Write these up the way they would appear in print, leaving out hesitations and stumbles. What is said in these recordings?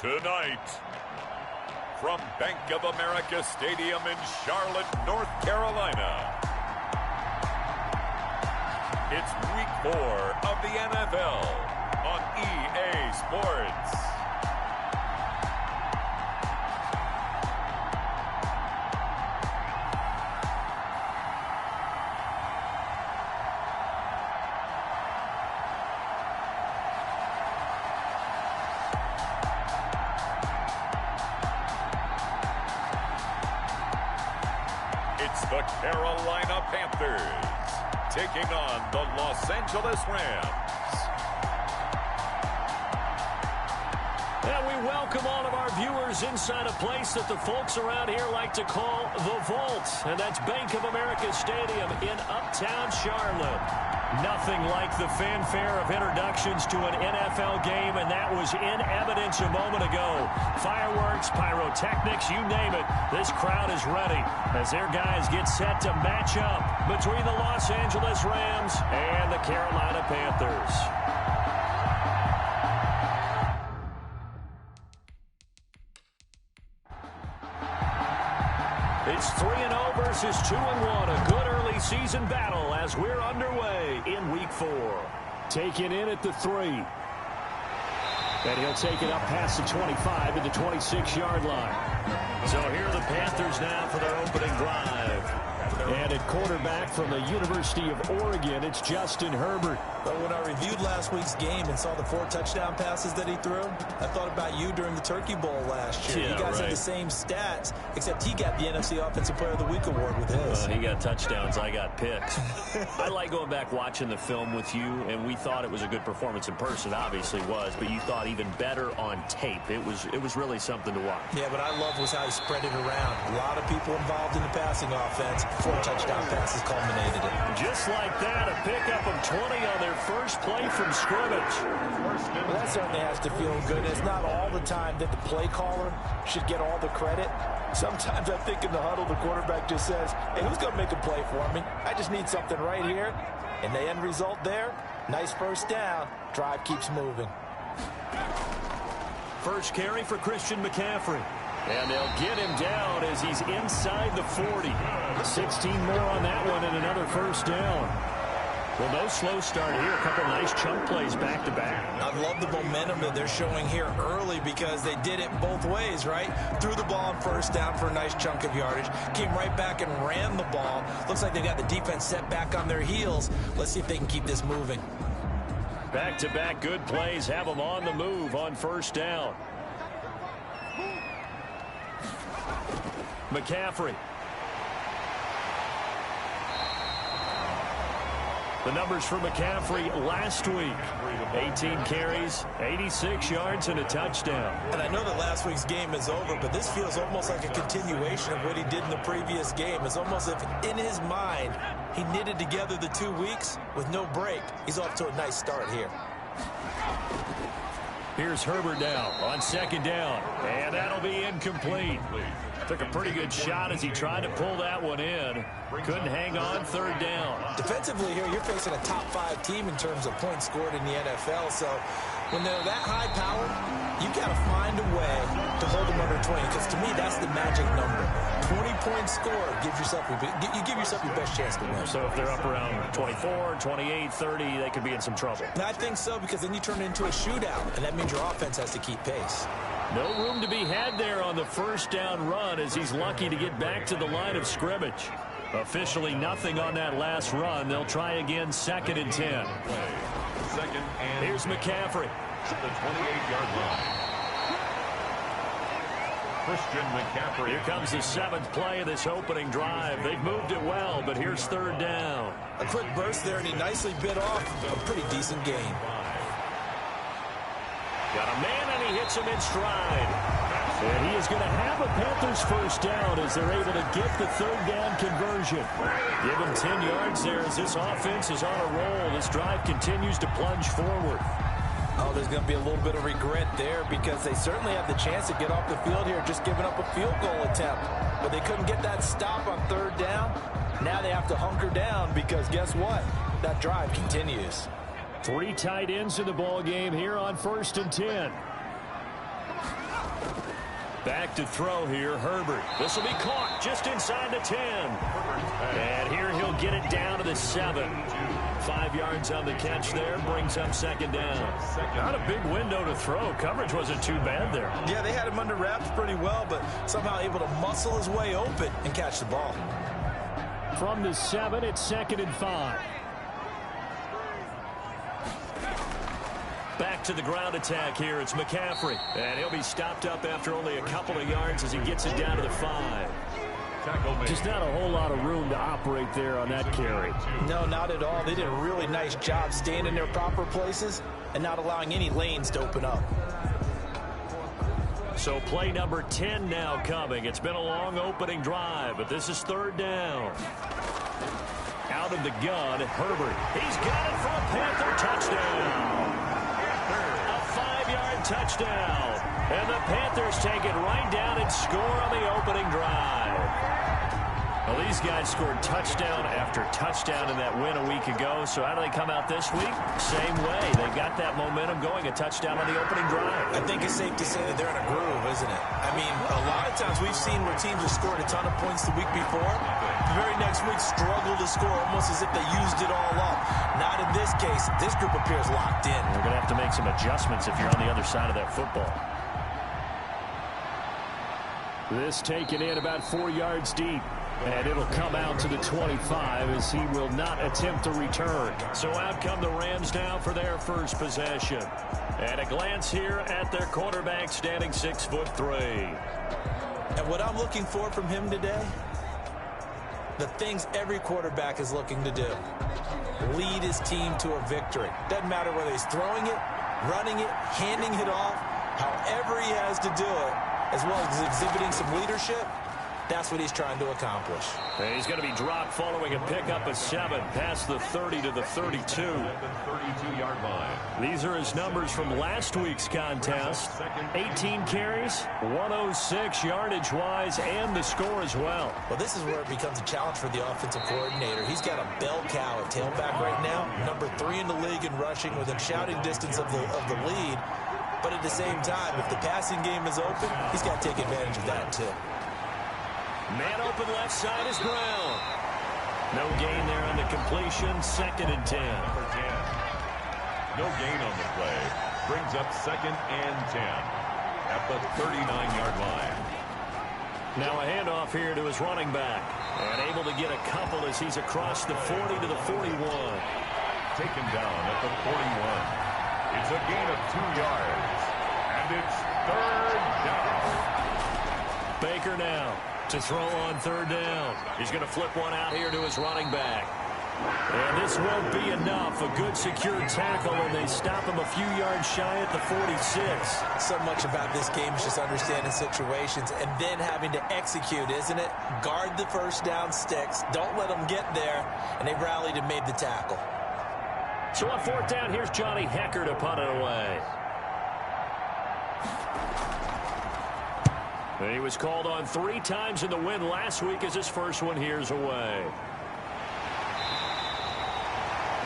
Tonight, from Bank of America Stadium in Charlotte, North Carolina, it's Week 4 of the NFL on EA Sports. It's the Carolina Panthers taking on the Los Angeles Rams. And we welcome all of our viewers inside a place that the folks around here like to call the Vault. And that's Bank of America Stadium in Uptown Charlotte. Nothing like the fanfare of introductions to an NFL game, and that was in evidence a moment ago. Fireworks, pyrotechnics, you name it. This crowd is ready as their guys get set to match up between the Los Angeles Rams and the Carolina Panthers. It's 3-0 versus 2-1. A good early season battle as we're underway in Week 4. Taken in at the 3. And he'll take it up past the 25 to the 26-yard line. So here are the Panthers now for their opening drive. And at quarterback from the University of Oregon, it's Justin Herbert. But when I reviewed last week's game and saw the 4 touchdown passes that he threw, I thought about you during the Turkey Bowl last year. Yeah, you guys had the same stats, except he got the NFC Offensive Player of the Week award with his. He got touchdowns, I got picks. I like going back watching the film with you, and we thought it was a good performance in person. Obviously was, but you thought even better on tape. It was really something to watch. Yeah, but I love was how he spread it around. A lot of people involved in the passing offense. 4 touchdown passes culminated it. Just like that, a pickup of 20 on their first play from scrimmage. Well, that certainly has to feel good. It's not all the time that the play caller should get all the credit. Sometimes I think in the huddle, the quarterback just says, hey, who's going to make a play for me? I just need something right here. And the end result there, nice first down. Drive keeps moving. First carry for Christian McCaffrey. And they'll get him down as he's inside the 40. 16 more on that one and another first down. Well, no slow start here. A couple nice chunk plays back-to-back. I love the momentum that they're showing here early because they did it both ways, right? Threw the ball on first down for a nice chunk of yardage. Came right back and ran the ball. Looks like they got the defense set back on their heels. Let's see if they can keep this moving. Back-to-back good plays have them on the move on first down. McCaffrey. The numbers for McCaffrey last week. 18 carries, 86 yards, and a touchdown. And I know that last week's game is over, but this feels almost like a continuation of what he did in the previous game. It's almost as if in his mind, he knitted together the 2 weeks with no break. He's off to a nice start here. Here's Herbert now on second down, and that'll be incomplete. Took a pretty good shot as he tried to pull that one in. Couldn't hang on third down. Defensively here, you're facing a top-5 team in terms of points scored in the NFL. So when they're that high-powered, you got to find a way to hold them under 20. Because to me, that's the magic number. 20 points scored, you give yourself your best chance to win. So if they're up around 24, 28, 30, they could be in some trouble. And I think so, because then you turn it into a shootout, and that means your offense has to keep pace. No room to be had there on the first down run as he's lucky to get back to the line of scrimmage. Officially nothing on that last run. They'll try again, 2nd and 10. Here's McCaffrey. The 28-yard line. Christian McCaffrey. Here comes the 7th play of this opening drive. They've moved it well, but here's third down. A quick burst there, and he nicely bit off a pretty decent gain. Got a man, and he hits him in stride. And he is going to have a Panthers first down as they're able to get the third down conversion. Give him 10 yards there as this offense is on a roll. This drive continues to plunge forward. Oh, there's going to be a little bit of regret there because they certainly had the chance to get off the field here, just giving up a field goal attempt. But they couldn't get that stop on third down. Now they have to hunker down because guess what? That drive continues. 3 tight ends in the ball game here on 1st and 10. Back to throw here, Herbert. This will be caught just inside the 10. And here he'll get it down to the 7. 5 yards on the catch there, brings up second down. Not a big window to throw. Coverage wasn't too bad there. Yeah, they had him under wraps pretty well, but somehow able to muscle his way open and catch the ball. From the 7, it's 2nd and 5. Back to the ground attack here. It's McCaffrey. And he'll be stopped up after only a couple of yards as he gets it down to the 5. Just not a whole lot of room to operate there on that carry. No, not at all. They did a really nice job staying in their proper places and not allowing any lanes to open up. So play number 10 now coming. It's been a long opening drive, but this is 3rd down. Out of the gun, Herbert. He's got it for a Panther touchdown. A 5-yard touchdown. And the Panthers take it right down and score on the opening drive. Well, these guys scored touchdown after touchdown in that win a week ago. So how do they come out this week? Same way. They got that momentum going, a touchdown on the opening drive. I think it's safe to say that they're in a groove, isn't it? I mean, a lot of times we've seen where teams have scored a ton of points the week before. The very next week struggle to score almost as if they used it all up. Not in this case. This group appears locked in. We're going to have to make some adjustments if you're on the other side of that football. This taken in about 4 yards deep. And it'll come out to the 25 as he will not attempt to return. So out come the Rams now for their first possession. And a glance here at their quarterback standing 6'3". And what I'm looking for from him today, the things every quarterback is looking to do. Lead his team to a victory. Doesn't matter whether he's throwing it, running it, handing it off, however he has to do it, as well as exhibiting some leadership. That's what he's trying to accomplish. And he's going to be dropped following a pickup of 7 past the 30 to the 32. 32-yard line. These are his numbers from last week's contest. 18 carries, 106 yardage-wise, and the score as well. Well, this is where it becomes a challenge for the offensive coordinator. He's got a bell cow at tailback right now, number 3 in the league in rushing within shouting distance of the lead. But at the same time, if the passing game is open, he's got to take advantage of that too. Man open left side is Brown. No gain there on the completion. 2nd and 10. No gain on the play. Brings up 2nd and 10 at the 39-yard line. Now a handoff here to his running back. And able to get a couple as he's across the 40 to the 41. Taken down at the 41. It's a gain of 2 yards. And it's 3rd down. Baker now to throw on 3rd down. He's going to flip one out here to his running back. And this won't be enough. A good secure tackle, and they stop him a few yards shy at the 46. So much about this game is just understanding situations and then having to execute, isn't it? Guard the first down sticks. Don't let them get there. And they rallied and made the tackle. So on 4th down, here's Johnny Hecker to punt it away. And he was called on 3 times in the win last week as his first one here's away.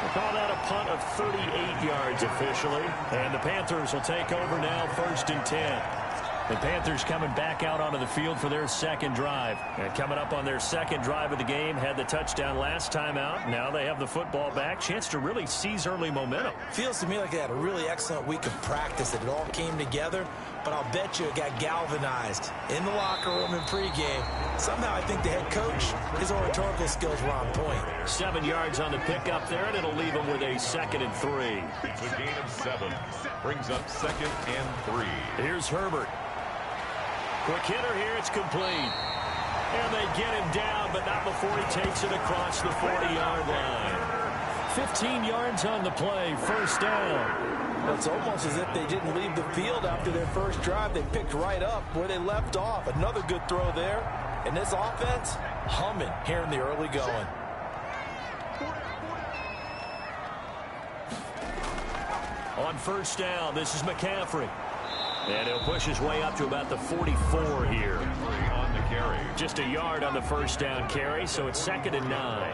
We'll call that a punt of 38 yards officially. And the Panthers will take over now 1st and 10. The Panthers coming back out onto the field for their 2nd drive. And coming up on their 2nd drive of the game, had the touchdown last time out. Now they have the football back. Chance to really seize early momentum. Feels to me like they had a really excellent week of practice. It all came together. But I'll bet you it got galvanized in the locker room in pregame. Somehow I think the head coach, his oratorical skills were on point. 7 yards on the pickup there, and it'll leave him with a 2nd and 3. It's a gain of 7. Brings up 2nd and 3. Here's Herbert. Quick hitter here, it's complete. And they get him down, but not before he takes it across the 40-yard line. 15 yards on the play, 1st down. It's almost as if they didn't leave the field after their first drive. They picked right up where they left off. Another good throw there. And this offense, humming here in the early going. On 1st down, this is McCaffrey. And he'll push his way up to about the 44 here. On the carry. Just a yard on the 1st down carry, so it's 2nd and 9.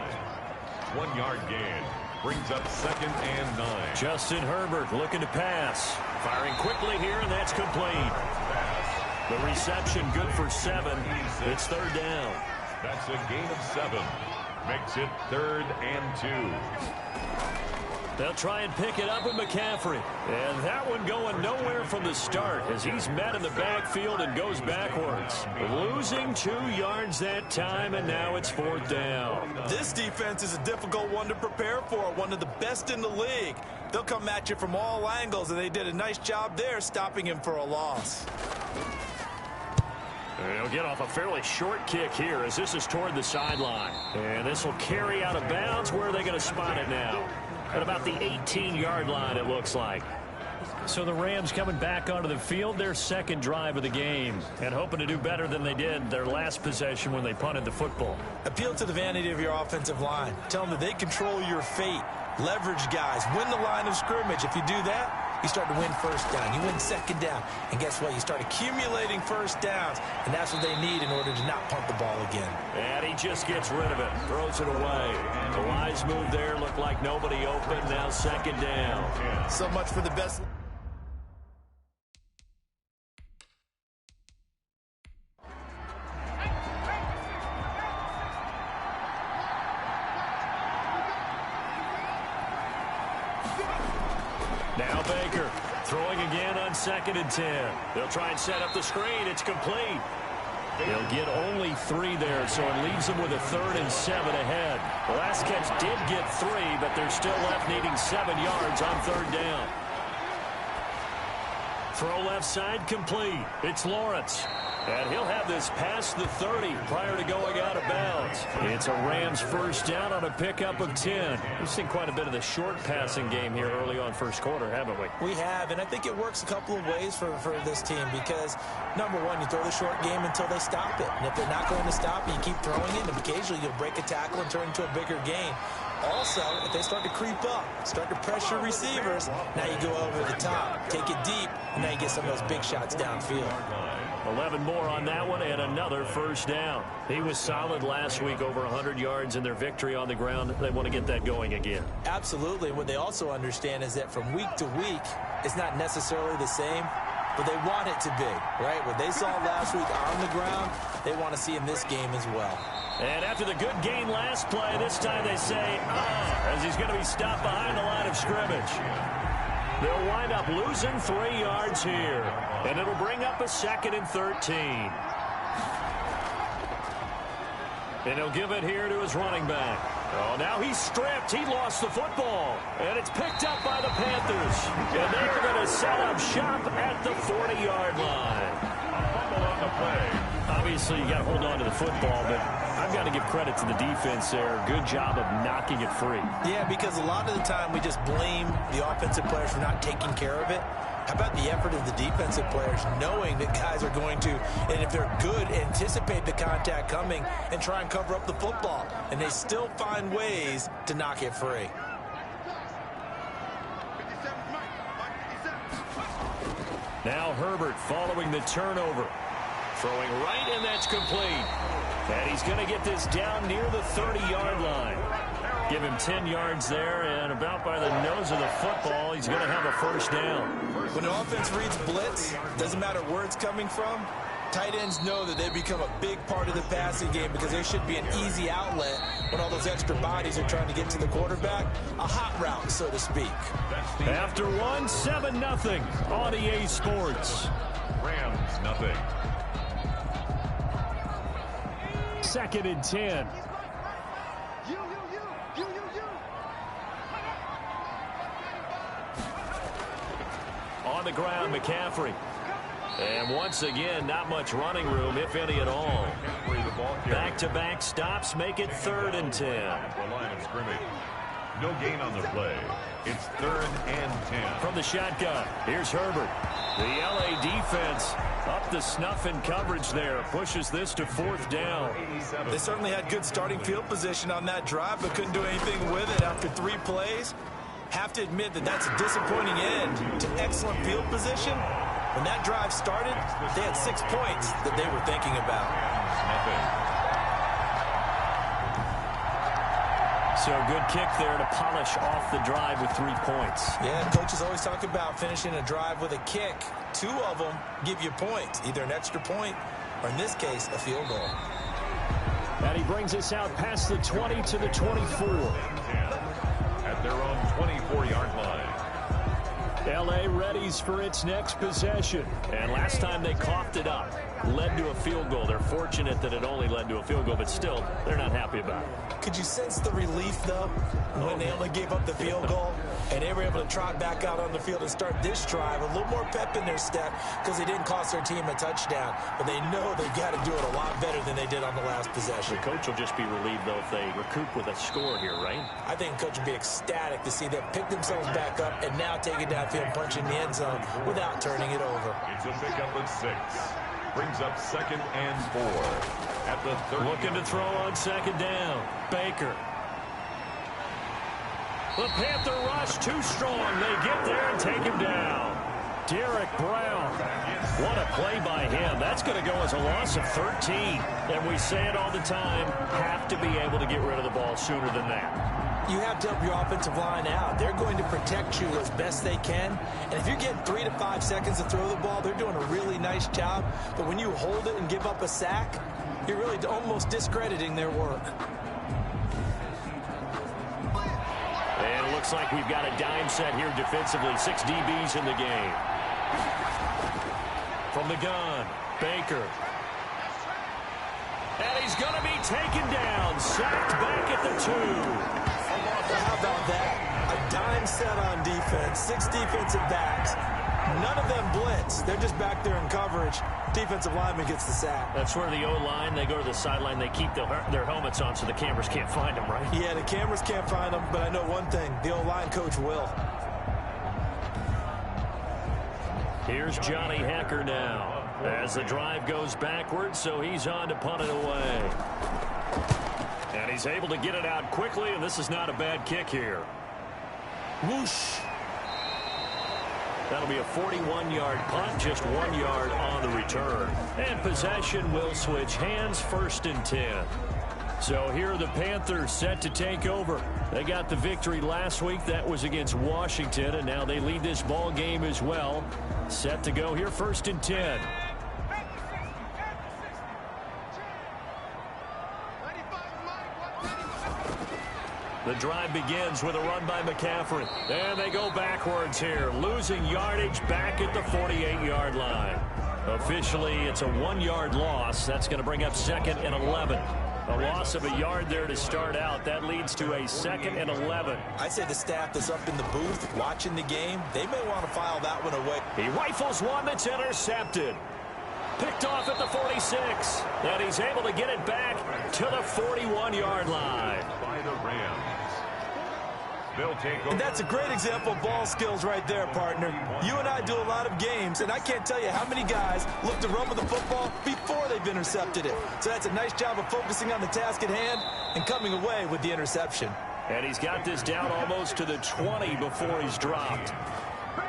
1 yard gain. Brings up 2nd and 9. Justin Herbert looking to pass. Firing quickly here, and that's complete. The reception good for 7. It's third down. That's a gain of 7. Makes it 3rd and 2. They'll try and pick it up with McCaffrey. And that one going nowhere from the start as he's met in the backfield and goes backwards. Losing 2 yards that time, and now it's 4th down. This defense is a difficult one to prepare for, one of the best in the league. They'll come at you from all angles, and they did a nice job there stopping him for a loss. He'll get off a fairly short kick here as this is toward the sideline. And this will carry out of bounds. Where are they going to spot it now? At about the 18-yard line, it looks like. So the Rams coming back onto the field, their second drive of the game, and hoping to do better than they did their last possession when they punted the football. Appeal to the vanity of your offensive line. Tell them that they control your fate. Leverage guys. Win the line of scrimmage. If you do that, you start to win first down. You win second down. And guess what? You start accumulating first downs. And that's what they need in order to not punt the ball again. And he just gets rid of it. Throws it away. The wise move there. Looked like nobody open. Now second down. So much for the best. Now Baker throwing again on 2nd and 10. They'll try and set up the screen. It's complete. They'll get only 3 there, so it leaves them with a 3rd and 7 ahead. The last catch did get 3, but they're still left needing 7 yards on 3rd down. Throw left side complete. It's Lawrence. And he'll have this past the 30 prior to going out of bounds. It's a Rams first down on a pickup of 10. We've seen quite a bit of the short passing game here early on first quarter, haven't we? We have, and I think it works a couple of ways for this team because, number one, you throw the short game until they stop it. And if they're not going to stop it, you keep throwing it, and occasionally you'll break a tackle and turn into a bigger gain. Also, if they start to creep up, start to pressure receivers, now you go over the top, take it deep, and now you get some of those big shots downfield. 11 more on that one and another first down. He was solid last week, over 100 yards in their victory on the ground. They want to get that going again. Absolutely. What they also understand is that from week to week, it's not necessarily the same, but they want it to be, right? What they saw last week on the ground, they want to see in this game as well. And after the good game last play, this time they say, as he's going to be stopped behind the line of scrimmage. They'll wind up losing 3 yards here, and it'll bring up a 2nd and 13. And he'll give it here to his running back. Oh, now he's stripped. He lost the football, and it's picked up by the Panthers. And they're going to set up shop at the 40-yard line. A fumble on the play. Obviously, you got to hold on to the football, but I've got to give credit to the defense there. Good job of knocking it free. Yeah, because a lot of the time we just blame the offensive players for not taking care of it. How about the effort of the defensive players knowing that guys are going to, and if they're good, anticipate the contact coming and try and cover up the football. And they still find ways to knock it free. Now Herbert following the turnover. Throwing right, and that's complete. And he's going to get this down near the 30-yard line. Give him 10 yards there, and about by the nose of the football, he's going to have a first down. When the offense reads blitz, doesn't matter where it's coming from, tight ends know that they become a big part of the passing game because there should be an easy outlet when all those extra bodies are trying to get to the quarterback. A hot route, so to speak. After one, 7-0 on EA Sports. Rams, nothing. 2nd and 10. On the ground, McCaffrey. And once again, not much running room, if any at all. Back-to-back stops make it 3rd and 10. The line of scrimmage. No gain on the play. It's 3rd and 10. From the shotgun, here's Herbert. The LA defense up the snuff in coverage there. Pushes this to 4th down. They certainly had good starting field position on that drive, but couldn't do anything with it after 3 plays. Have to admit that that's a disappointing end to excellent field position. When that drive started, they had 6 points that they were thinking about. So good kick there to polish off the drive with 3 points. Yeah, coaches always talk about finishing a drive with a kick. 2 of them give you points, either an extra point or, in this case, a field goal. And he brings us out past the 20 to the 24. At their own 24-yard line. L.A. readies for its next possession. And last time they coughed it up, led to a field goal. They're fortunate that it only led to a field goal, but still, they're not happy about it. Could you sense the relief, though, when they only gave up the field goal and they were able to trot back out on the field and start this drive? A little more pep in their step because they didn't cost their team a touchdown, but they know they've got to do it a lot better than they did on the last possession. The coach will just be relieved, though, if they recoup with a score here, right? I think the coach will be ecstatic to see them pick themselves back up and now take it downfield, punch in the end zone without turning it over. It's a pickup of 6. Brings up 2nd and 4 at the 30. Looking to throw on 2nd down. Baker. The Panther rush too strong. They get there and take him down. Derek Brown. What a play by him. That's going to go as a loss of 13. And we say it all the time, have to be able to get rid of the ball sooner than that. You have to help your offensive line out. They're going to protect you as best they can. And if you're getting 3 to 5 seconds to throw the ball, they're doing a really nice job. But when you hold it and give up a sack, you're really almost discrediting their work. And it looks like we've got a dime set here defensively. 6 DBs in the game. From the gun, Baker. And he's going to be taken down. Sacked back at the 2. How about that? A dime set on defense. 6 defensive backs. None of them blitz. They're just back there in coverage. Defensive lineman gets the sack. That's where the O-line, they go to the sideline, they keep their helmets on so the cameras can't find them, right? Yeah, the cameras can't find them, but I know one thing. The O-line coach will. Here's Johnny Hecker now as the drive goes backwards, so he's on to punt it away. And he's able to get it out quickly, and this is not a bad kick here. Whoosh. That'll be a 41-yard punt, just 1 yard on the return. And possession will switch hands, 1st and 10. So here are the Panthers set to take over. They got the victory last week. That was against Washington, and now they lead this ball game as well. Set to go here, 1st and 10. The drive begins with a run by McCaffrey. And they go backwards here, losing yardage back at the 48-yard line. Officially, it's a 1-yard loss. That's going to bring up 2nd and 11. A loss of a yard there to start out. That leads to a 2nd and 11. I say the staff that's up in the booth watching the game, they may want to file that one away. He rifles one that's intercepted. Picked off at the 46. And he's able to get it back to the 41-yard line. By the Rams. They'll take over. And that's a great example of ball skills right there, partner. You and I do a lot of games, and I can't tell you how many guys look to run with the football before they've intercepted it. So that's a nice job of focusing on the task at hand and coming away with the interception. And he's got this down almost to the 20 before he's dropped.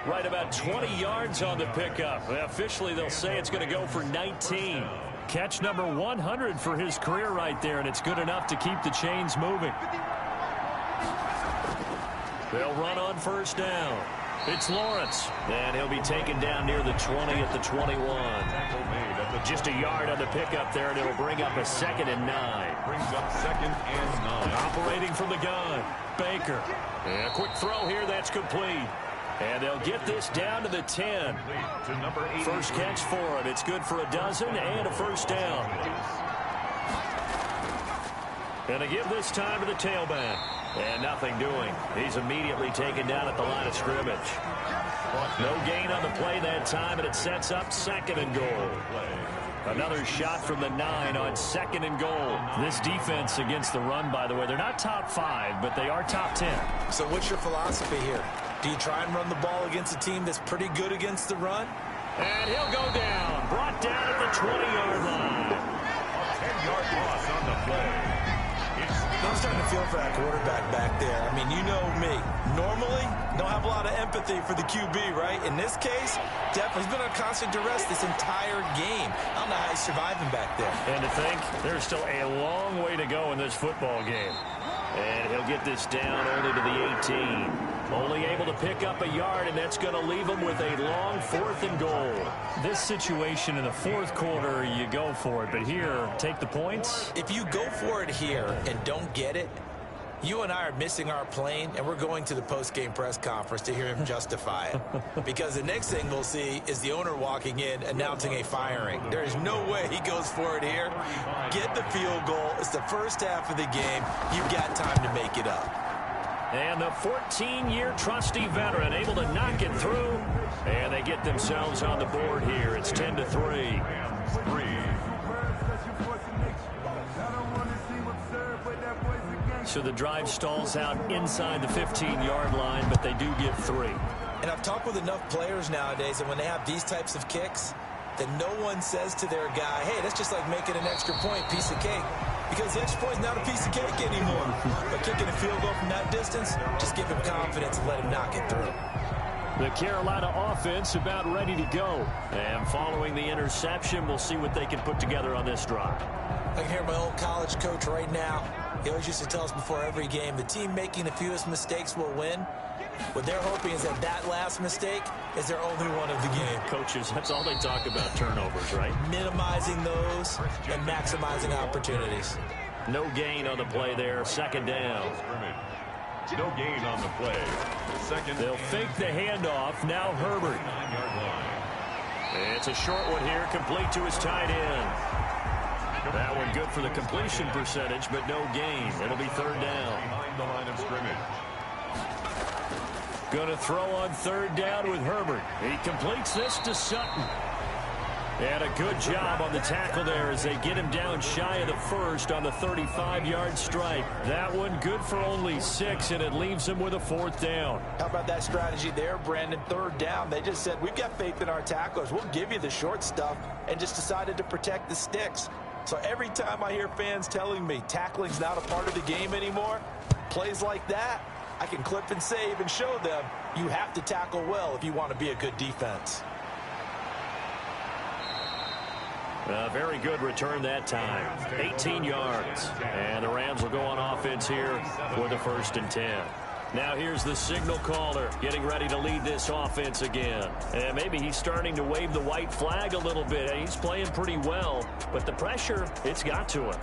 Right about 20 yards on the pickup. Officially, they'll say it's going to go for 19. Catch number 100 for his career right there, and it's good enough to keep the chains moving. They'll run on 1st down. It's Lawrence, and he'll be taken down near the 20 at the 21. Just a yard on the pickup there, and it'll bring up a 2nd and 9. Brings up 2nd and 9. Operating from the gun, Baker. And a quick throw here, that's complete. And they'll get this down to the 10. To number 8. First catch for him. It's good for a dozen and a 1st down. And they give this time to the tailback. And nothing doing. He's immediately taken down at the line of scrimmage. No gain on the play that time, and it sets up 2nd and goal. Another shot from the 9 on 2nd and goal. This defense against the run, by the way, they're not top 5, but they are top 10. So what's your philosophy here? Do you try and run the ball against a team that's pretty good against the run? And he'll go down. Brought down at the 20-yard line. A 10-yard loss on the play. I'm starting to feel for that quarterback back there. I mean, you know me. Normally, don't have a lot of empathy for the QB, right? In this case, definitely he's been on constant duress this entire game. I don't know how he's surviving back there. And to think, there's still a long way to go in this football game. And he'll get this down only to the 18. Only able to pick up a yard, and that's going to leave him with a long 4th and goal. This situation in the 4th quarter, you go for it. But here, take the points. If you go for it here and don't get it, you and I are missing our plane, and we're going to the post-game press conference to hear him justify it. Because the next thing we'll see is the owner walking in announcing a firing. There is no way he goes for it here. Get the field goal. It's the first half of the game. You've got time to make it up. And the 14-year trusty veteran able to knock it through. And they get themselves on the board here. It's 10-3. So the drive stalls out inside the 15-yard line, but they do get 3. And I've talked with enough players nowadays, and when they have these types of kicks, that no one says to their guy, hey, that's just like making an extra point, piece of cake. Because the extra point is not a piece of cake anymore. But kicking a field goal from that distance, just give him confidence and let him knock it through. The Carolina offense about ready to go. And following the interception, we'll see what they can put together on this drive. I can hear my old college coach right now. He always used to tell us before every game, the team making the fewest mistakes will win. What they're hoping is that last mistake is their only one of the game. Coaches, that's all they talk about, turnovers, right? Minimizing those and maximizing opportunities. No gain on the play there. 2nd down. No gain on the play. They'll fake the handoff. Now Herbert. It's a short one here, complete to his tight end. That one good for the completion percentage, but no gain. It'll be 3rd down. Behind the line of scrimmage. Going to throw on 3rd down with Herbert. He completes this to Sutton. And a good job on the tackle there as they get him down shy of the 1st on the 35-yard strike. That one good for only 6, and it leaves him with a 4th down. How about that strategy there, Brandon? 3rd down. They just said, we've got faith in our tacklers. We'll give you the short stuff, and just decided to protect the sticks. So every time I hear fans telling me tackling's not a part of the game anymore, plays like that, I can clip and save and show them you have to tackle well if you want to be a good defense. A very good return that time. 18 yards. And the Rams will go on offense here with a 1st and 10. Now here's the signal caller getting ready to lead this offense again. And maybe he's starting to wave the white flag a little bit. He's playing pretty well, but the pressure, it's got to him.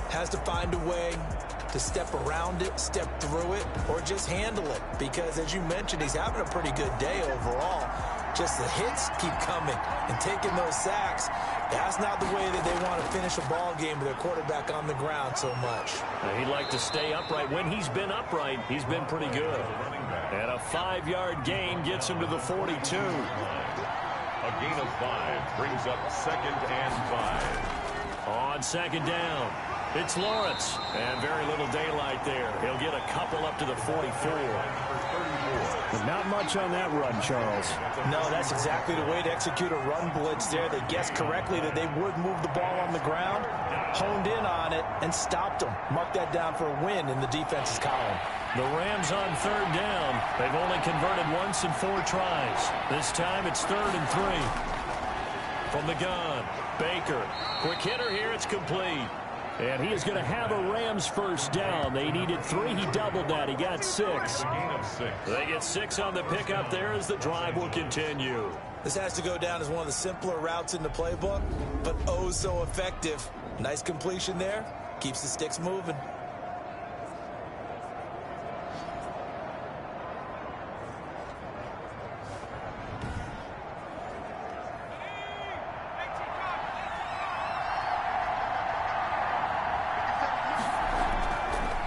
Has to find a way to step around it, step through it, or just handle it. Because as you mentioned, he's having a pretty good day overall. Just the hits keep coming and taking those sacks. That's not the way that they want to finish a ball game with their quarterback on the ground so much. He'd like to stay upright. When he's been upright, he's been pretty good. And a 5-yard gain gets him to the 42. A gain of 5 brings up 2nd and 5. On 2nd down, it's Lawrence. And very little daylight there. He'll get a couple up to the 44. But not much on that run, Charles. No, that's exactly the way to execute a run blitz there. They guessed correctly that they would move the ball on the ground, honed in on it, and stopped them. Mark that down for a win in the defense's column. The Rams on 3rd down. They've only converted once in 4 tries. This time it's 3rd and 3. From the gun, Baker. Quick hitter here, it's complete. And he is going to have a Rams 1st down. They needed 3. He doubled that. He got 6. They get 6 on the pickup there as the drive will continue. This has to go down as one of the simpler routes in the playbook, but oh so effective. Nice completion there. Keeps the sticks moving.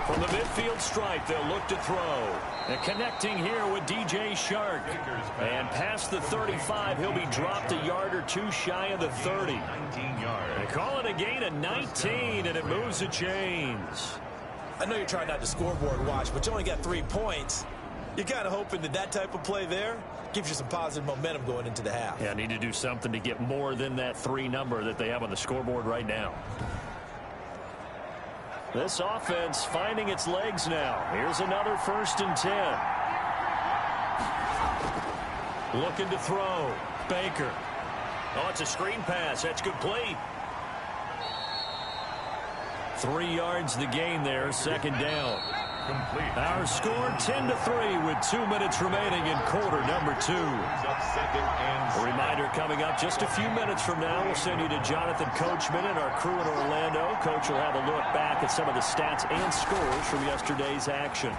From the midfield stripe, they'll look to throw. And connecting here with DJ Shark. And past the 35, he'll be dropped a yard or 2 shy of the 30. 19 yards. They call it a gain of 19, and it moves the chains. I know you're trying not to scoreboard watch, but you only got 3 points. You're kind of hoping that that type of play there gives you some positive momentum going into the half. Yeah, need to do something to get more than that 3 number that they have on the scoreboard right now. This offense finding its legs now. Here's another 1st and 10. Looking to throw. Baker. Oh, it's a screen pass. That's complete. 3 yards the gain there, second down. Complete. Our score 10-3 with 2 minutes remaining in quarter number 2. A reminder coming up just a few minutes from now. We'll send you to Jonathan Coachman and our crew in Orlando. Coach will have a look back at some of the stats and scores from yesterday's action.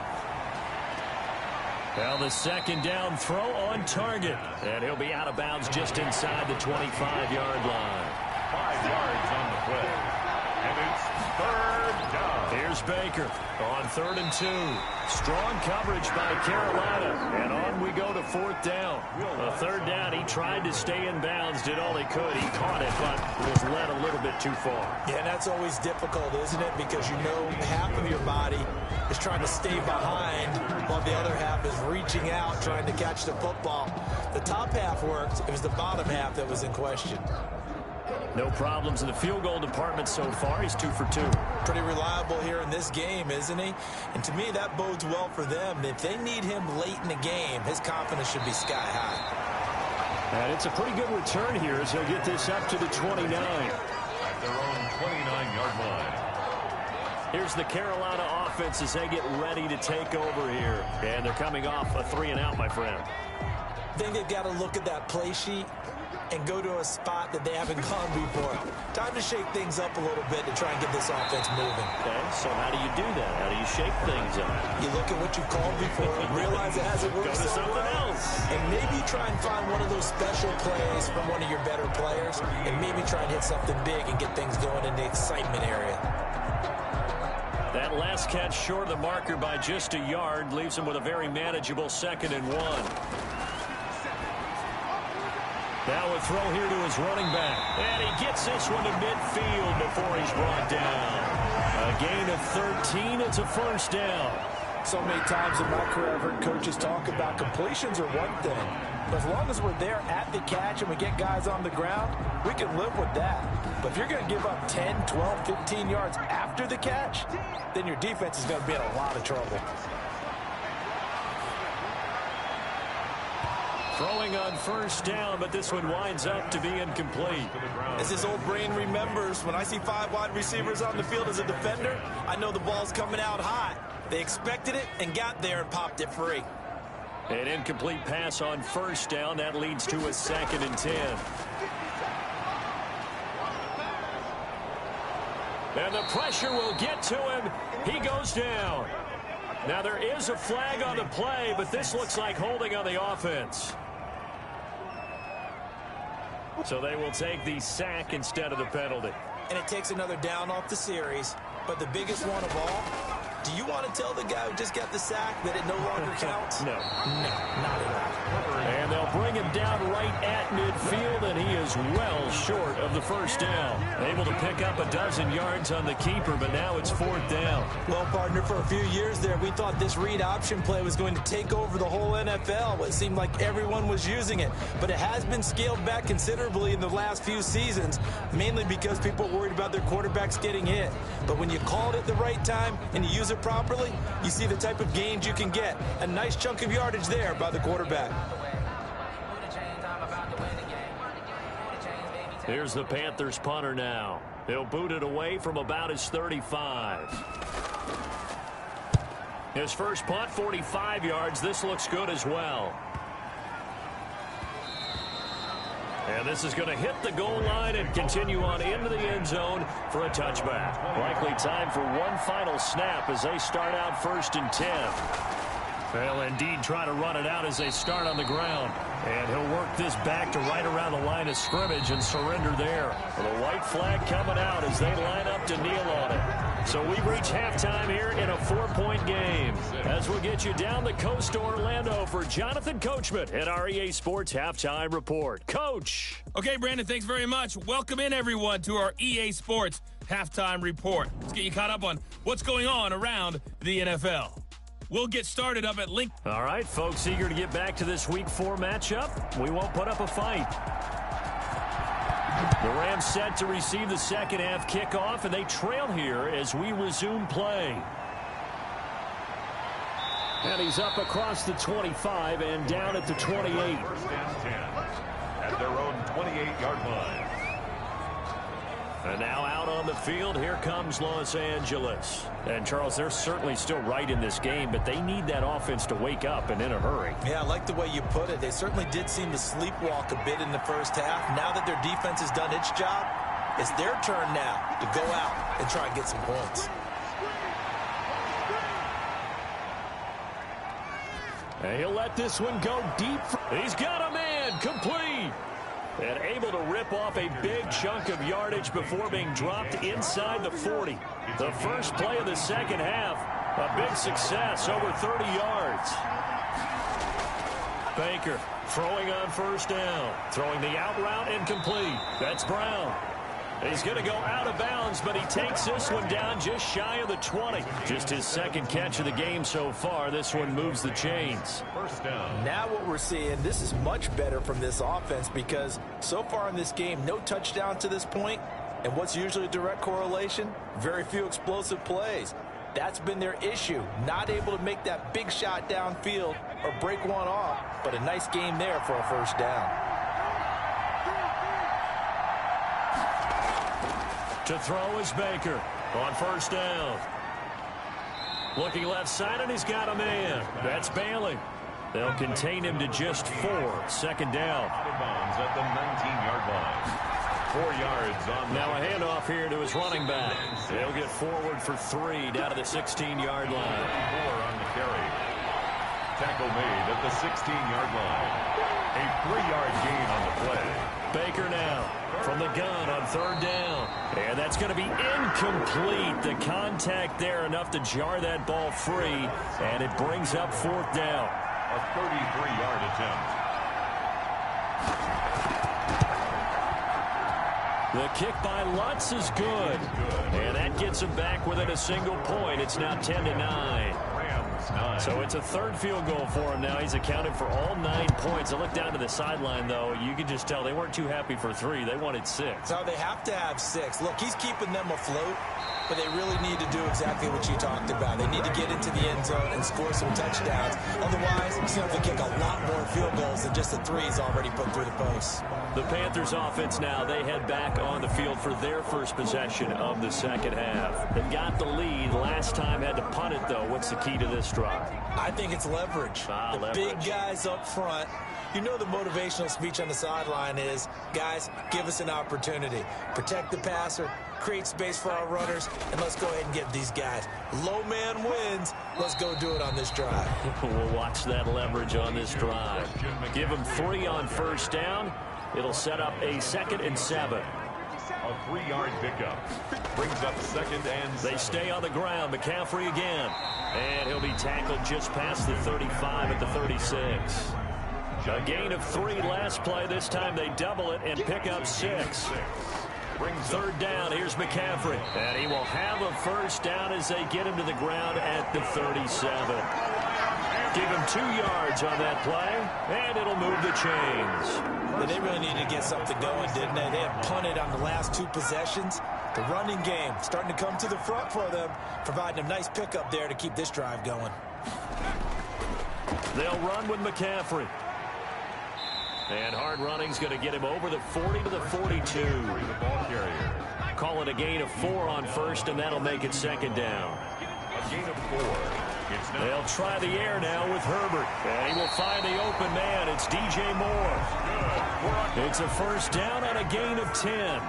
Well, the second down throw on target. And he'll be out of bounds just inside the 25-yard line. 5 yards on the play. And it's third down. Here's Baker on 3rd and 2. Strong coverage by Carolina. And on we go to 4th down. A 3rd down, he tried to stay in bounds, did all he could. He caught it, but was led a little bit too far. Yeah, and that's always difficult, isn't it? Because you know half of your body is trying to stay behind while the other half is reaching out, trying to catch the football. The top half worked. It was the bottom half that was in question. No problems in the field goal department so far. He's 2 for 2. Pretty reliable here in this game, isn't he? And to me, that bodes well for them. If they need him late in the game, his confidence should be sky high. And it's a pretty good return here as he'll get this up to the 29. At their own 29-yard line. Here's the Carolina offense as they get ready to take over here. And they're coming off a 3-and-out, my friend. I think they've got to look at that play sheet and go to a spot that they haven't gone before. Time to shake things up a little bit to try and get this offense moving. Okay, so how do you do that? How do you shake things up? You look at what you've called before, realize it hasn't worked Go to so something well, else. and maybe try and find one of those special plays from one of your better players, and maybe try and hit something big and get things going in the excitement area. That last catch short of the marker by just a yard leaves him with a very manageable 2nd and 1. Now a throw here to his running back. And he gets this one to midfield before he's brought down. A gain of 13. It's a 1st down. So many times in my career I've heard coaches talk about completions are one thing. But as long as we're there at the catch and we get guys on the ground, we can live with that. But if you're going to give up 10, 12, 15 yards after the catch, then your defense is going to be in a lot of trouble. Throwing on 1st down, but this one winds up to be incomplete. As his old brain remembers, when I see 5 wide receivers on the field as a defender, I know the ball's coming out hot. They expected it and got there and popped it free. An incomplete pass on 1st down. That leads to a 2nd and 10. And the pressure will get to him. He goes down. Now there is a flag on the play, but this looks like holding on the offense. So they will take the sack instead of the penalty. And it takes another down off the series. But the biggest one of all, do you want to tell the guy who just got the sack that it no longer counts? No. No, not at all. And they'll bring him down right at midfield, and he is well short of the 1st down. Able to pick up a dozen yards on the keeper, but now it's 4th down. Well, partner, for a few years there, we thought this read option play was going to take over the whole NFL. It seemed like everyone was using it, but it has been scaled back considerably in the last few seasons, mainly because people are worried about their quarterbacks getting hit. But when you call it at the right time and you use it properly, you see the type of gains you can get. A nice chunk of yardage there by the quarterback. Here's the Panthers punter now. He'll boot it away from about his 35. His first punt, 45 yards. This looks good as well. And this is going to hit the goal line and continue on into the end zone for a touchback. Likely time for one final snap as they start out 1st and 10. They'll indeed try to run it out as they start on the ground. And he'll work this back to right around the line of scrimmage and surrender there. With a white flag coming out as they line up to kneel on it. So we reach halftime here in a 4-point game. As we'll get you down the coast to Orlando for Jonathan Coachman at our EA Sports Halftime Report. Coach! Okay, Brandon, thanks very much. Welcome in, everyone, to our EA Sports Halftime Report. Let's get you caught up on what's going on around the NFL. We'll get started up at Link. All right, folks, eager to get back to this Week 4 matchup. We won't put up a fight. The Rams set to receive the second half kickoff, and they trail here as we resume play. And he's up across the 25 and down at the 28. 1st and 10 at their own 28-yard line. And now out on the field, here comes Los Angeles. And, Charles, they're certainly still right in this game, but they need that offense to wake up and in a hurry. Yeah, I like the way you put it. They certainly did seem to sleepwalk a bit in the first half. Now that their defense has done its job, it's their turn now to go out and try and get some points. And he'll let this one go deep. He's got a man, complete. And able to rip off a big chunk of yardage before being dropped inside the 40. The first play of the second half, a big success, over 30 yards. Baker throwing on first down, throwing the out route incomplete. That's Brown. He's going to go out of bounds, but he takes this one down just shy of the 20. Just his second catch of the game so far. This one moves the chains. First down. Now what we're seeing, this is much better from this offense because so far in this game, no touchdown to this point. And what's usually a direct correlation? Very few explosive plays. That's been their issue. Not able to make that big shot downfield or break one off, but a nice game there for a first down. To throw is Baker on first down. Looking left side, and he's got a man. That's Bailey. They'll contain him to just 4. Second down. Out of bounds at the 19-yard line. 4 yards on. Now a handoff here to his running back. They'll get forward for 3 down to the 16-yard line. 4 on the carry. Tackle made at the 16-yard line. A 3-yard gain on the play. Baker now from the gun on third down. And that's going to be incomplete. The contact there enough to jar that ball free. And it brings up fourth down. A 33-yard attempt. The kick by Lutz is good. And that gets him back within a single point. It's now 10-9. So it's a third field goal for him now. He's accounted for all 9 points. I look down to the sideline, though. You can just tell they weren't too happy for 3. They wanted 6. So they have to have 6. Look, he's keeping them afloat, but they really need to do exactly what you talked about. They need to get into the end zone and score some touchdowns. Otherwise, you have to kick a lot more field goals than just the 3s already put through the posts. The Panthers offense now, they head back on the field for their first possession of the second half. They've got the lead. Last time had to punt it, though. What's the key to this drive? I think it's leverage. Leverage. Big guys up front. You know the motivational speech on the sideline is, guys, give us an opportunity. Protect the passer, create space for our runners, and let's go ahead and get these guys. Low man wins. Let's go do it on this drive. We'll watch that leverage on this drive. Give them 3 on first down. It'll set up a 2nd and 7. A 3-yard pickup. Brings up 2nd and 7. They stay on the ground. McCaffrey again. And he'll be tackled just past the 35 at the 36. A gain of 3 last play. This time they double it and pick up 6. Third down. Here's McCaffrey. And he will have a first down as they get him to the ground at the 37. Give him 2 yards on that play, and it'll move the chains. They really needed to get something going, didn't they? They had punted on the last 2 possessions. The running game starting to come to the front for them, providing a nice pickup there to keep this drive going. They'll run with McCaffrey. And hard running's going to get him over the 40 to the 42. The ball carrier. Call it a gain of 4 on first, and that'll make it second down. A gain of 4. They'll try the air now with Herbert. And he will find the open man. It's DJ Moore. It's a first down on a gain of 10.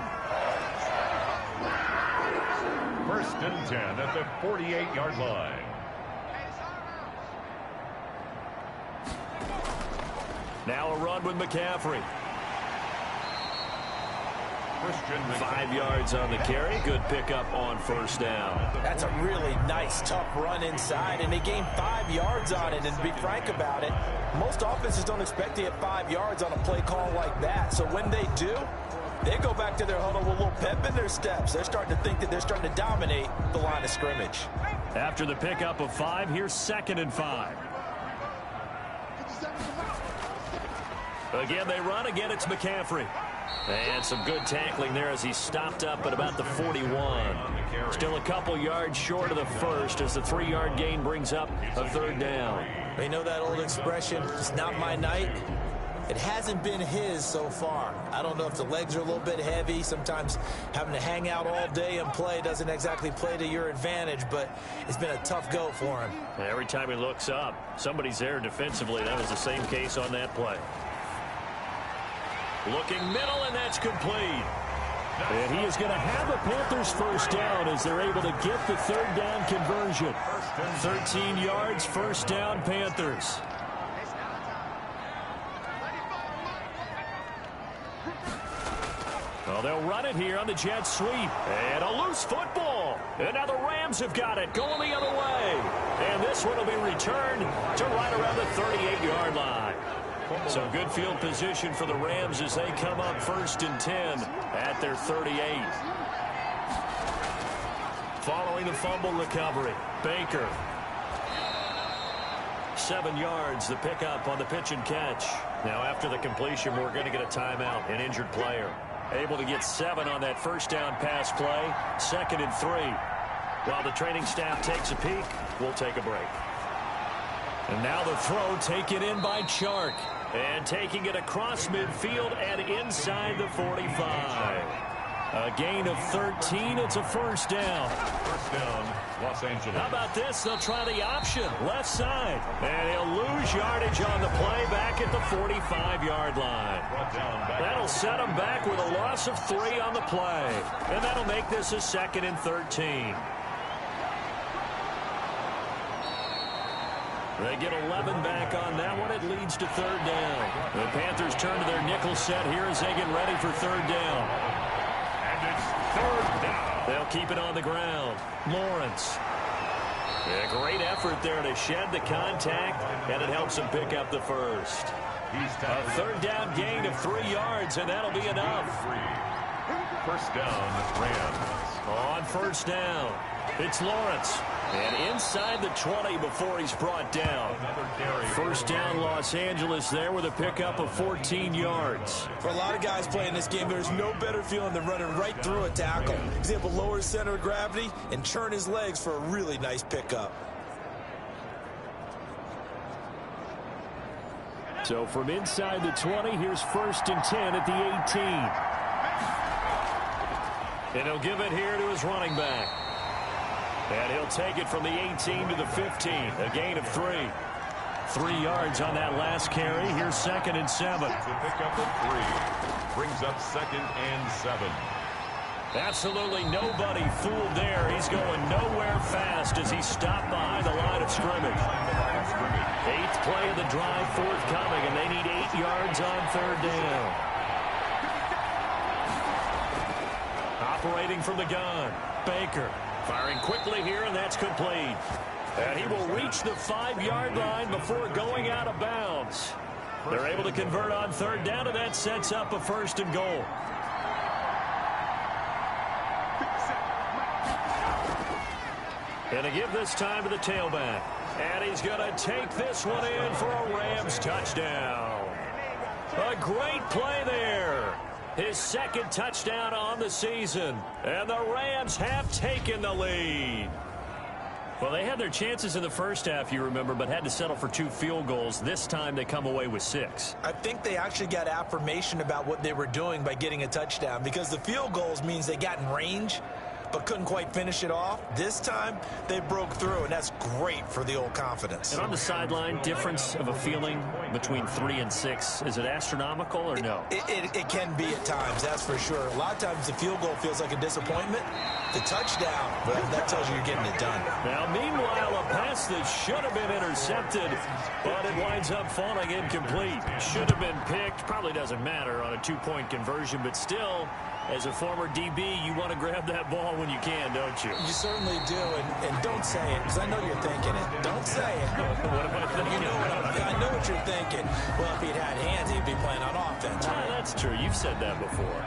First and 10 at the 48-yard line. Now a run with McCaffrey. 5 yards on the carry. Good pickup on first down. That's a really nice, tough run inside, and they gained 5 yards on it. And to be frank about it, most offenses don't expect to get 5 yards on a play call like that. So when they do, they go back to their huddle with a little pep in their steps. They're starting to think that they're starting to dominate the line of scrimmage. After the pickup of 5, here's 2nd and 5. Again, they run. Again, it's McCaffrey. And some good tackling there as he stopped up at about the 41. Still a couple yards short of the first as the 3-yard gain brings up a third down. They know that old expression, it's not my night. It hasn't been his so far. I don't know if the legs are a little bit heavy. Sometimes having to hang out all day and play doesn't exactly play to your advantage, but it's been a tough go for him. Every time he looks up, somebody's there defensively. That was the same case on that play. Looking middle, and that's complete. And he is going to have a Panthers first down as they're able to get the third down conversion. 13 yards, first down, Panthers. Well, they'll run it here on the jet sweep. And a loose football. And now the Rams have got it going the other way. And this one will be returned to right around the 38-yard line. So good field position for the Rams as they come up 1st and 10 at their 38. Following the fumble recovery, Baker. 7 yards, the pickup on the pitch and catch. Now after the completion, we're going to get a timeout, an injured player. Able to get 7 on that first down pass play, 2nd and 3. While the training staff takes a peek, we'll take a break. And now the throw taken in by Chark. And taking it across midfield and inside the 45. A gain of 13. It's a first down. First down, Los Angeles. How about this? They'll try the option. Left side. And he'll lose yardage on the play back at the 45-yard line. That'll set him back with a loss of 3 on the play. And that'll make this a 2nd and 13. They get 11 back on that one. It leads to 3rd down. The Panthers turn to their nickel set here as they get ready for 3rd down. And it's 3rd down. They'll keep it on the ground. Lawrence. A great effort there to shed the contact, and it helps him pick up the first. A 3rd down gain of 3 yards, and that'll be enough. First down, Rams. On 1st down, it's Lawrence. And inside the 20 before he's brought down. First down, Los Angeles there with a pickup of 14 yards. For a lot of guys playing this game, there's no better feeling than running right through a tackle. He's able to lower his center of gravity and churn his legs for a really nice pickup. So from inside the 20, here's 1st and 10 at the 18. And he'll give it here to his running back. And he'll take it from the 18 to the 15. A gain of 3. 3 yards on that last carry. Here's 2nd and 7. The pickup of 3 brings up 2nd and 7. Absolutely nobody fooled there. He's going nowhere fast as he stopped behind the line of scrimmage. 8th play of the drive forthcoming, and they need 8 yards on 3rd down. Operating from the gun, Baker. Firing quickly here, and that's complete. And he will reach the 5-yard line before going out of bounds. They're able to convert on 3rd down, and that sets up a 1st and goal. And to give this time to the tailback. And he's going to take this one in for a Rams touchdown. A great play there. His 2nd touchdown on the season. And the Rams have taken the lead. Well, they had their chances in the first half, you remember, but had to settle for 2 field goals. This time they come away with 6. I think they actually got affirmation about what they were doing by getting a touchdown, because the field goals means they got in range but couldn't quite finish it off. This time, they broke through, and that's great for the old confidence. And on the sideline, difference of a feeling between 3 and 6, is it astronomical or no? It can be at times, that's for sure. A lot of times the field goal feels like a disappointment. The touchdown, well, that tells you you're getting it done. Now, meanwhile, a pass that should have been intercepted, but it winds up falling incomplete. Should have been picked. Probably doesn't matter on a 2-point conversion, but still, as a former DB, you want to grab that ball when you can, don't you? You certainly do, and don't say it, because I know you're thinking it. Don't say it. What am I thinking? I know what you're thinking. Well, if he'd had hands, he'd be playing on offense. Ah, that's true. You've said that before.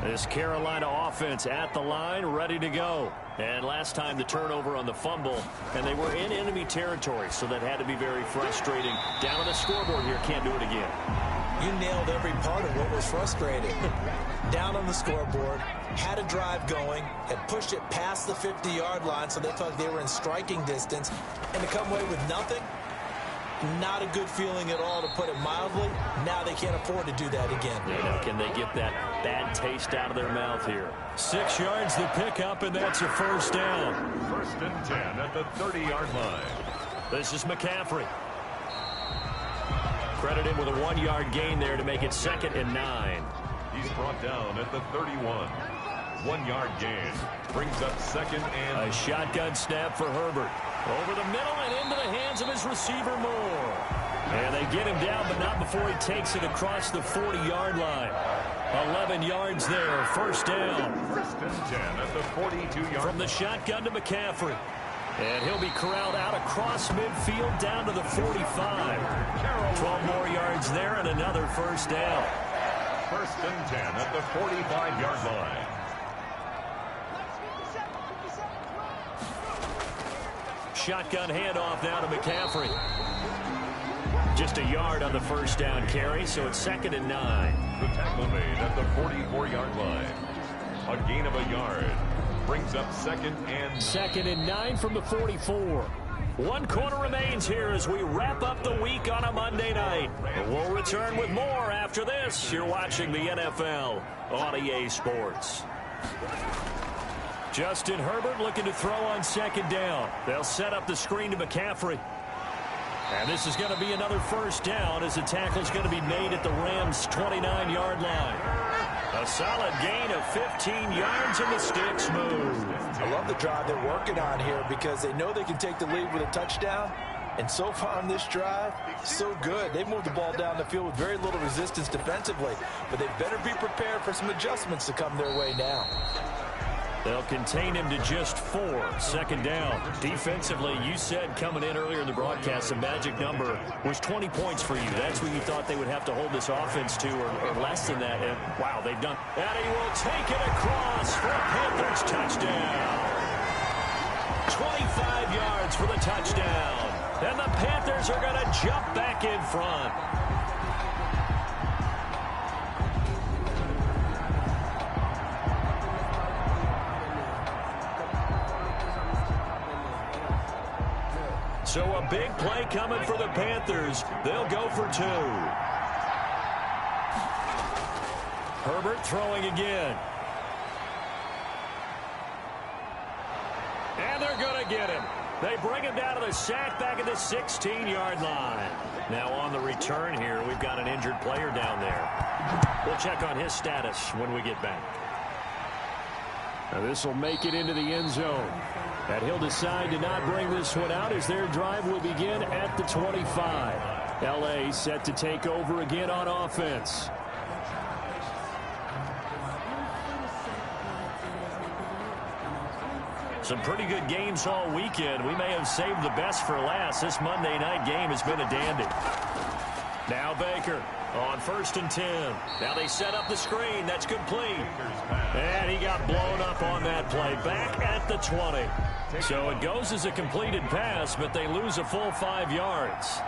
This Carolina offense at the line, ready to go. And last time the turnover on the fumble, and they were in enemy territory, so that had to be very frustrating. Down on the scoreboard here, can't do it again. You nailed every part of what was frustrating. Down on the scoreboard, had a drive going, had pushed it past the 50-yard line, so they felt they were in striking distance, and to come away with nothing, Not a good feeling at all, to put it mildly. Now they can't afford to do that again. Now, can they get that bad taste out of their mouth here? 6 yards the pickup, and that's a first down. 1st and 10 at the 30-yard line. This is McCaffrey. Credit him with a 1-yard gain there to make it 2nd and 9. He's brought down at the 31. 1-yard gain. Brings up 2nd and... A shotgun snap for Herbert. Over the middle and into the hands of his receiver, Moore. And they get him down, but not before he takes it across the 40-yard line. 11 yards there, first down. 1st and 10 at the 42-yard. From the shotgun to McCaffrey. And he'll be corralled out across midfield down to the 45. 12 more yards there and another first down. 1st and 10 at the 45-yard line. Shotgun handoff now to McCaffrey. Just a yard on the first down carry, so it's 2nd and 9. The tackle made at the 44-yard line. A gain of a yard. Brings up 2nd and... 2nd and 9 from the 44. 1 quarter remains here as we wrap up the week on a Monday night. We'll return with more after this. You're watching the NFL on EA Sports. Justin Herbert looking to throw on 2nd down. They'll set up the screen to McCaffrey. And this is going to be another first down as the tackle's going to be made at the Rams' 29-yard line. A solid gain of 15 yards and the sticks move. I love the drive they're working on here because they know they can take the lead with a touchdown. And so far on this drive, so good. They moved the ball down the field with very little resistance defensively. But they better be prepared for some adjustments to come their way now. They'll contain him to just 4. 2nd down. Defensively, you said coming in earlier in the broadcast, the magic number was 20 points for you. That's what you thought they would have to hold this offense to, or less than that. And, wow, they've done. And he will take it across for a Panthers touchdown. 25 yards for the touchdown. And the Panthers are going to jump back in front. So a big play coming for the Panthers. They'll go for 2. Herbert throwing again. And they're going to get him. They bring him down to the sack back at the 16-yard line. Now on the return here, we've got an injured player down there. We'll check on his status when we get back. Now this will make it into the end zone. And he'll decide to not bring this one out as their drive will begin at the 25. L.A. set to take over again on offense. Some pretty good games all weekend. We may have saved the best for last. This Monday night game has been a dandy. Now Baker on 1st and 10. Now they set up the screen. That's complete. And he got blown up on that play. Back at the 20. So it goes as a completed pass, but they lose a full 5 yards.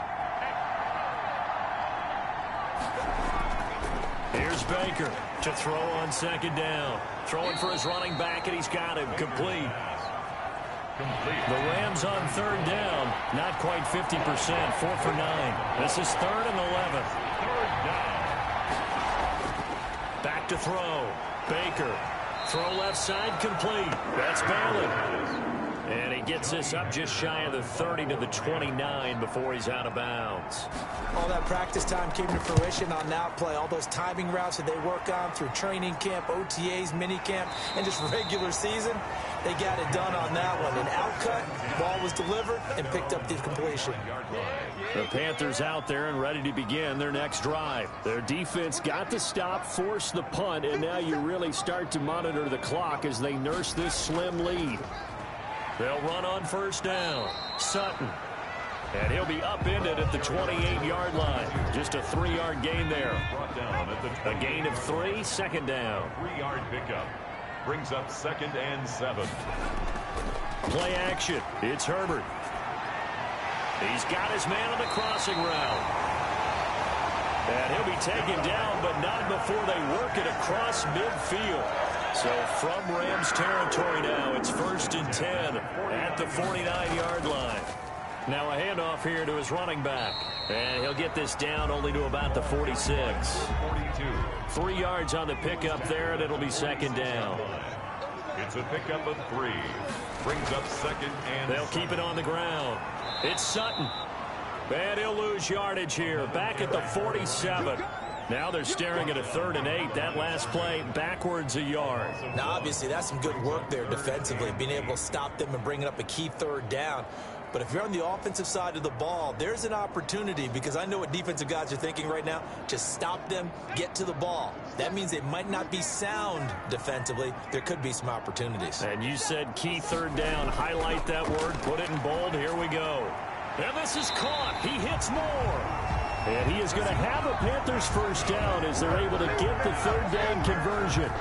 Here's Baker to throw on 2nd down. Throwing for his running back, and he's got him complete. The Rams on 3rd down. Not quite 50%. 4 for 9. This is 3rd and 11. Back to throw. Baker. Throw left side complete. That's Bailey. And he gets this up just shy of the 30 to the 29 before he's out of bounds. All that practice time came to fruition on that play. All those timing routes that they work on through training camp, OTAs, minicamp, and just regular season, they got it done on that one. An outcut, ball was delivered, and picked up the completion. The Panthers out there and ready to begin their next drive. Their defense got the stop, forced the punt, and now you really start to monitor the clock as they nurse this slim lead. They'll run on 1st down. Sutton. And he'll be upended at the 28-yard line. Just a 3-yard gain there. A gain of 3, 2nd down. 3-yard pickup. Brings up 2nd and 7. Play action. It's Herbert. He's got his man on the crossing route. And he'll be taken down, but not before they work it across midfield. So from Rams territory now, it's 1st and 10 at the 49-yard line. Now a handoff here to his running back. And he'll get this down only to about the 46. 3 yards on the pickup there, and it'll be second down. It's a pickup of 3. Brings up second and they'll keep it on the ground. It's Sutton. And he'll lose yardage here. Back at the 47. Now they're staring at a 3rd and 8. That last play backwards a yard. Now, obviously, that's some good work there defensively, being able to stop them and bringing up a key 3rd down. But if you're on the offensive side of the ball, there's an opportunity, because I know what defensive guys are thinking right now. Just stop them, get to the ball. That means they might not be sound defensively. There could be some opportunities. And you said key 3rd down. Highlight that word. Put it in bold. Here we go. And this is caught. He hits more. And he is going to have a Panthers first down as they're able to get the 3rd down conversion.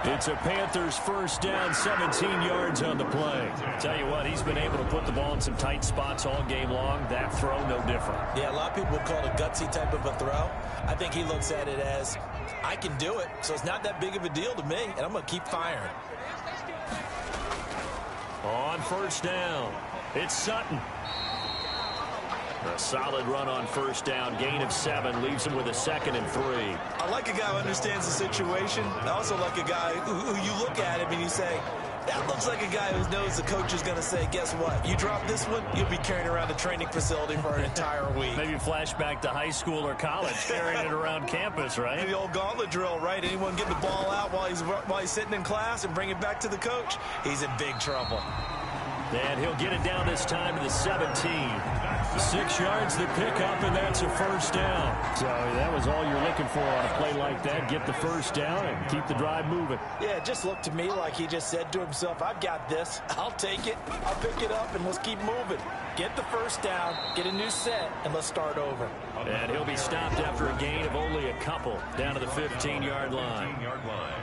It's a Panthers first down, 17 yards on the play. Tell you what, he's been able to put the ball in some tight spots all game long. That throw, no different. Yeah, a lot of people would call it a gutsy type of a throw. I think he looks at it as, I can do it, so it's not that big of a deal to me, and I'm going to keep firing. On first down, it's Sutton. A solid run on first down. Gain of 7 leaves him with a 2nd and 3. I like a guy who understands the situation. I also like a guy who you look at him and you say, that looks like a guy who knows the coach is going to say, guess what? You drop this one, you'll be carrying around a training facility for an entire week. Maybe flashback to high school or college, carrying it around campus, right? The old gauntlet drill, right? Anyone get the ball out while he's sitting in class and bring it back to the coach? He's in big trouble. And he'll get it down this time to the 17. 6 yards the pickup, and that's a first down. So that was all you're looking for on a play like that. Get the first down and keep the drive moving. Yeah, it just looked to me like he just said to himself, I've got this. I'll take it. I'll pick it up, and let's keep moving. Get the first down, get a new set, and let's start over. And he'll be stopped after a gain of only a couple down to the 15-yard line.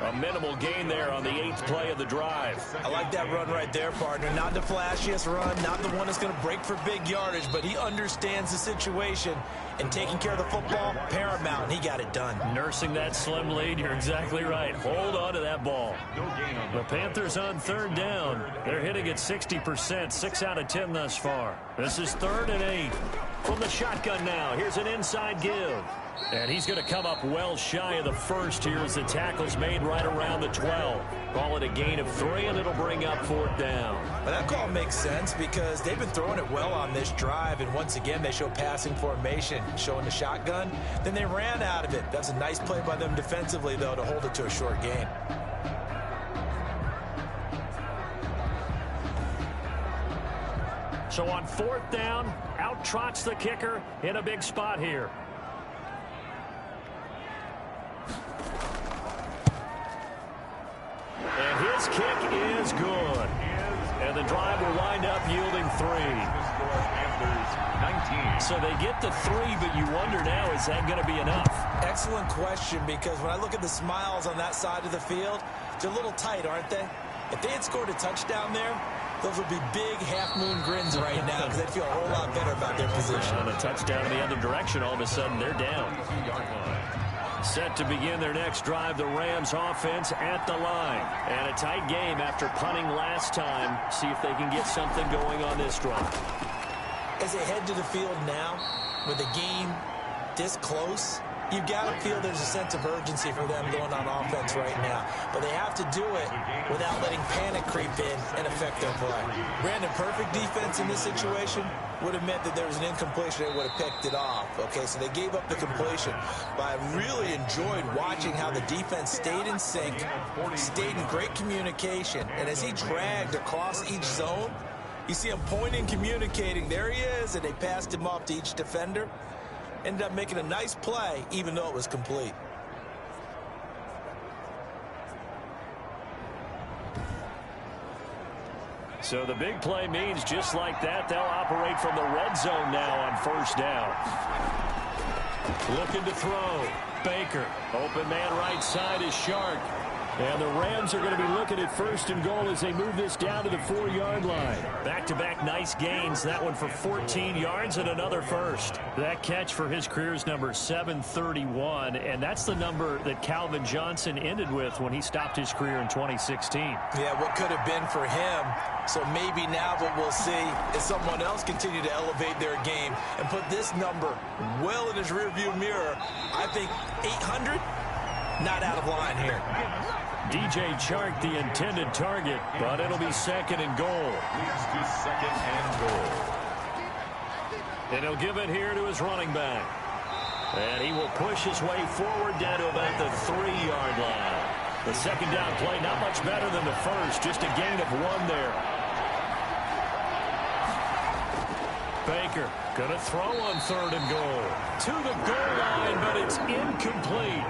A minimal gain there on the 8th play of the drive. I like that run right there, partner. Not the flashiest run, not the one that's going to break for big yardage, but he understands the situation, and taking care of the football, paramount, and he got it done. Nursing that slim lead, you're exactly right. Hold on to that ball. The Panthers on 3rd down. They're hitting at 60%, 6 out of 10 thus far. This is 3rd and 8. From the shotgun now, here's an inside give. And he's going to come up well shy of the first here as the tackle's made right around the 12. Call it a gain of 3, and it'll bring up 4th down. Well, that call makes sense because they've been throwing it well on this drive, and once again, they show passing formation, showing the shotgun. Then they ran out of it. That's a nice play by them defensively, though, to hold it to a short gain. So on 4th down, out trots the kicker in a big spot here. And his kick is good. And the drive will wind up yielding 3. So they get the 3, but you wonder now, is that going to be enough? Excellent question, because when I look at the smiles on that side of the field, they're a little tight, aren't they? If they had scored a touchdown there, those would be big half-moon grins right now because they'd feel a whole lot better about their position. On a touchdown in the other direction, all of a sudden they're down. Set to begin their next drive, the Rams offense at the line. And a tight game after punting last time. See if they can get something going on this drive. As they head to the field now, with the game this close, you've got to feel there's a sense of urgency for them going on offense right now. But they have to do it without letting panic creep in and affect their play. Brandon, perfect defense in this situation would have meant that there was an incompletion. They would have picked it off. Okay, so they gave up the completion. But I really enjoyed watching how the defense stayed in sync, stayed in great communication. And as he dragged across each zone, you see him pointing, communicating. There he is, and they passed him off to each defender. Ended up making a nice play, even though it was complete. So the big play means just like that, they'll operate from the red zone now on 1st down. Looking to throw. Baker. Open man right side is Shark. And the Rams are going to be looking at 1st and goal as they move this down to the 4-yard line. Back-to-back nice gains. That one for 14 yards and another first. That catch for his career's number 731, and that's the number that Calvin Johnson ended with when he stopped his career in 2016. Yeah, what could have been for him. So maybe now what we'll see is someone else continue to elevate their game and put this number well in his rearview mirror. I think 800, not out of line here. DJ Chark, the intended target, but it'll be 2nd and goal. Leads to 2nd and goal. And he'll give it here to his running back. And he will push his way forward down to about the 3-yard line. The 2nd down play, not much better than the first, just a gain of 1 there. Baker going to throw on 3rd and goal. To the goal line, but it's incomplete.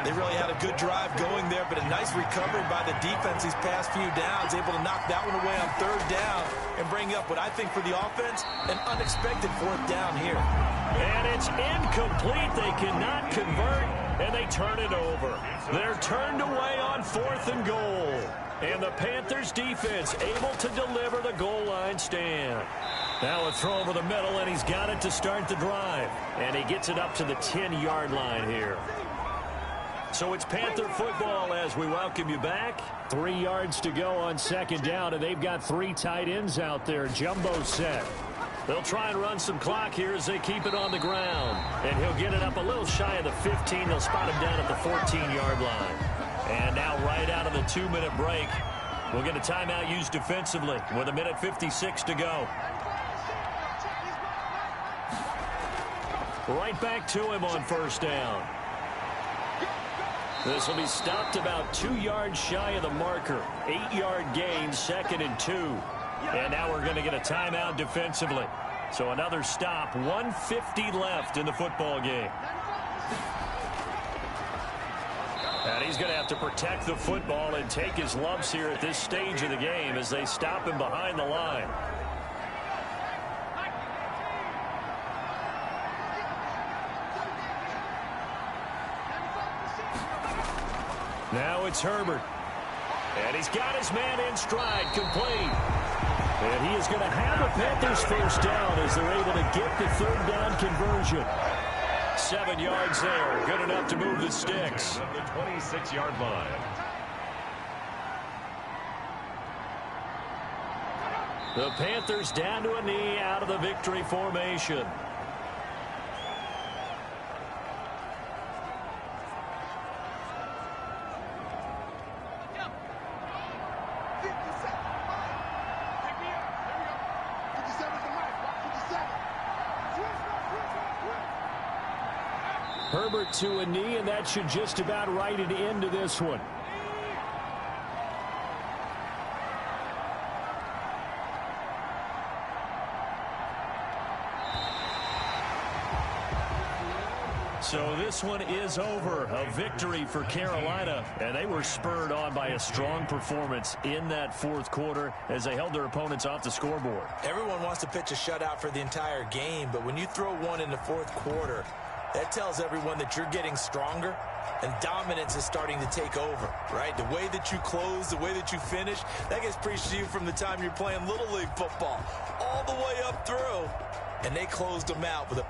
They really had a good drive going there, but a nice recovery by the defense these past few downs, able to knock that one away on 3rd down and bring up what I think for the offense, an unexpected 4th down here. And it's incomplete. They cannot convert, and they turn it over. They're turned away on 4th and goal. And the Panthers defense able to deliver the goal line stand. Now a throw over the middle, and he's got it to start the drive. And he gets it up to the 10-yard line here. So it's Panther football as we welcome you back. 3 yards to go on 2nd down, and they've got 3 tight ends out there. Jumbo set. They'll try and run some clock here as they keep it on the ground. And he'll get it up a little shy of the 15. They'll spot him down at the 14-yard line. And now right out of the 2-minute break, we'll get a timeout used defensively with 1:56 to go. Right back to him on 1st down. This will be stopped about 2 yards shy of the marker. 8-yard gain, 2nd and 2. And now we're going to get a timeout defensively. So another stop, 1:50 left in the football game. And he's going to have to protect the football and take his lumps here at this stage of the game as they stop him behind the line. Now it's Herbert. And he's got his man in stride, complete. And he is going to have a Panthers 1st down as they're able to get the 3rd down conversion. 7 yards there, good enough to move the sticks. At the 26-yard line. The Panthers down to a knee out of the victory formation. Herbert to a knee, and that should just about write it into this one. So this one is over. A victory for Carolina, and they were spurred on by a strong performance in that 4th quarter as they held their opponents off the scoreboard. Everyone wants to pitch a shutout for the entire game, but when you throw one in the 4th quarter, that tells everyone that you're getting stronger and dominance is starting to take over, right? The way that you close, the way that you finish, that gets preached to you from the time you're playing Little League football all the way up through. And they closed them out with a